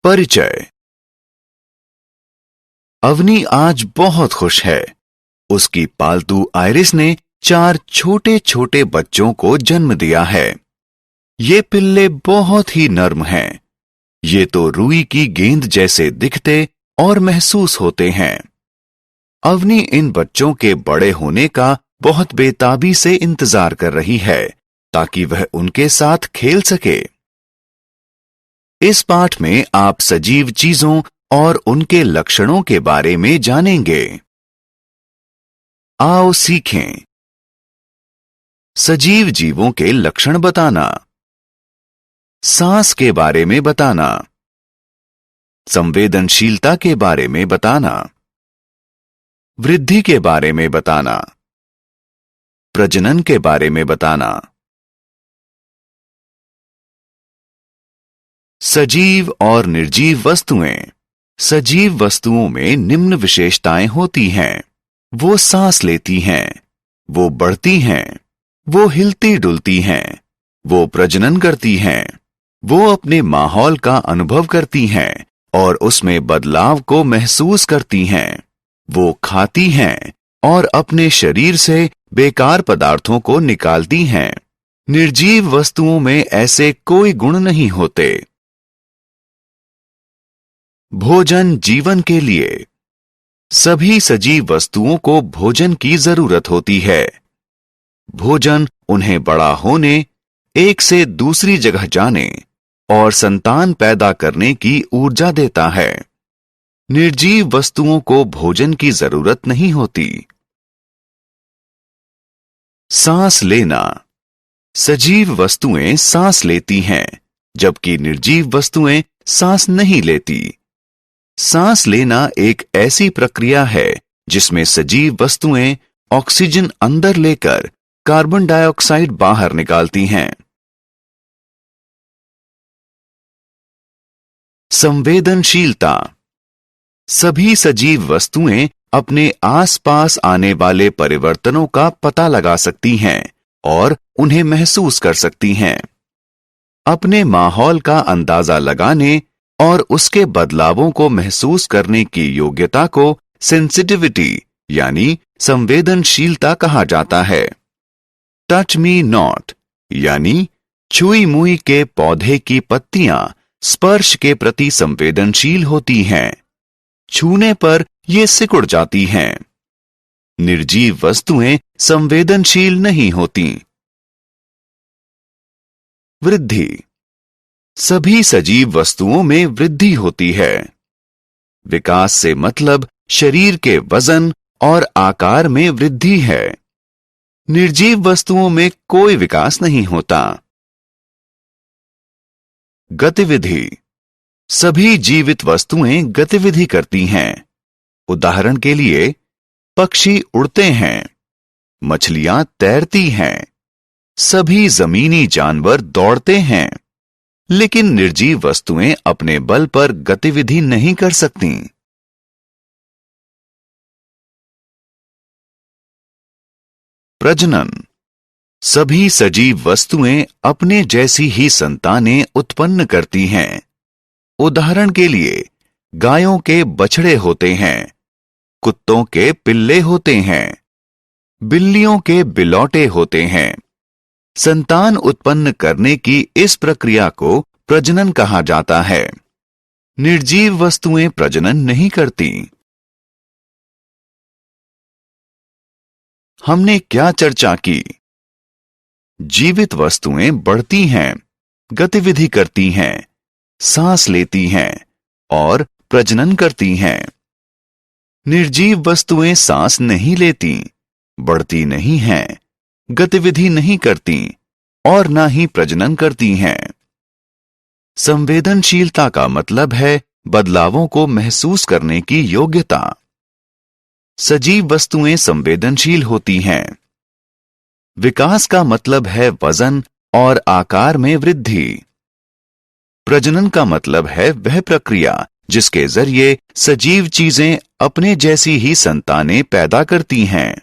परिचय। अवनी आज बहुत खुश है। उसकी पालतू आइरिस ने 4 छोटे छोटे बच्चों को जन्म दिया है। ये पिल्ले बहुत ही नर्म हैं। ये तो रुई की गेंद जैसे दिखते और महसूस होते हैं। अवनी इन बच्चों के बड़े होने का बहुत बेताबी से इंतजार कर रही है ताकि वह उनके साथ खेल सके। इस पाठ में आप सजीव चीजों और उनके लक्षणों के बारे में जानेंगे। आओ सीखें। सजीव जीवों के लक्षण बताना, सांस के बारे में बताना, संवेदनशीलता के बारे में बताना, वृद्धि के बारे में बताना, प्रजनन के बारे में बताना। सजीव और निर्जीव वस्तुएं। सजीव वस्तुओं में निम्न विशेषताएं होती हैं। वो सांस लेती हैं, वो बढ़ती हैं, वो हिलती डुलती हैं, वो प्रजनन करती हैं, वो अपने माहौल का अनुभव करती हैं और उसमें बदलाव को महसूस करती हैं, वो खाती हैं और अपने शरीर से बेकार पदार्थों को निकालती हैं। निर्जीव वस्तुओं में ऐसे कोई गुण नहीं होते। भोजन जीवन के लिए। सभी सजीव वस्तुओं को भोजन की जरूरत होती है। भोजन उन्हें बड़ा होने, एक से दूसरी जगह जाने और संतान पैदा करने की ऊर्जा देता है। निर्जीव वस्तुओं को भोजन की जरूरत नहीं होती। सांस लेना। सजीव वस्तुएं सांस लेती हैं, जबकि निर्जीव वस्तुएं सांस नहीं लेती। सांस लेना एक ऐसी प्रक्रिया है जिसमें सजीव वस्तुएं ऑक्सीजन अंदर लेकर कार्बन डाइऑक्साइड बाहर निकालती हैं। संवेदनशीलता। सभी सजीव वस्तुएं अपने आसपास आने वाले परिवर्तनों का पता लगा सकती हैं और उन्हें महसूस कर सकती हैं। अपने माहौल का अंदाजा लगाने और उसके बदलावों को महसूस करने की योग्यता को सेंसिटिविटी यानी संवेदनशीलता कहा जाता है। टच मी नॉट यानी छुई मुई के पौधे की पत्तियां स्पर्श के प्रति संवेदनशील होती हैं। छूने पर ये सिकुड़ जाती हैं। निर्जीव वस्तुएं संवेदनशील नहीं होती। वृद्धि। सभी सजीव वस्तुओं में वृद्धि होती है। विकास से मतलब शरीर के वजन और आकार में वृद्धि है। निर्जीव वस्तुओं में कोई विकास नहीं होता। गतिविधि। सभी जीवित वस्तुएं गतिविधि करती हैं। उदाहरण के लिए पक्षी उड़ते हैं, मछलियां तैरती हैं, सभी जमीनी जानवर दौड़ते हैं, लेकिन निर्जीव वस्तुएं अपने बल पर गतिविधि नहीं कर सकती। प्रजनन। सभी सजीव वस्तुएं अपने जैसी ही संतानें उत्पन्न करती हैं। उदाहरण के लिए गायों के बछड़े होते हैं, कुत्तों के पिल्ले होते हैं, बिल्लियों के बिलौटे होते हैं। संतान उत्पन्न करने की इस प्रक्रिया को प्रजनन कहा जाता है। निर्जीव वस्तुएं प्रजनन नहीं करती। हमने क्या चर्चा की? जीवित वस्तुएं बढ़ती हैं, गतिविधि करती हैं, सांस लेती हैं और प्रजनन करती हैं। निर्जीव वस्तुएं सांस नहीं लेती, बढ़ती नहीं हैं, गतिविधि नहीं करती और न ही प्रजनन करती हैं। संवेदनशीलता का मतलब है बदलावों को महसूस करने की योग्यता। सजीव वस्तुएं संवेदनशील होती हैं। विकास का मतलब है वजन और आकार में वृद्धि। प्रजनन का मतलब है वह प्रक्रिया जिसके जरिए सजीव चीजें अपने जैसी ही संतानें पैदा करती हैं।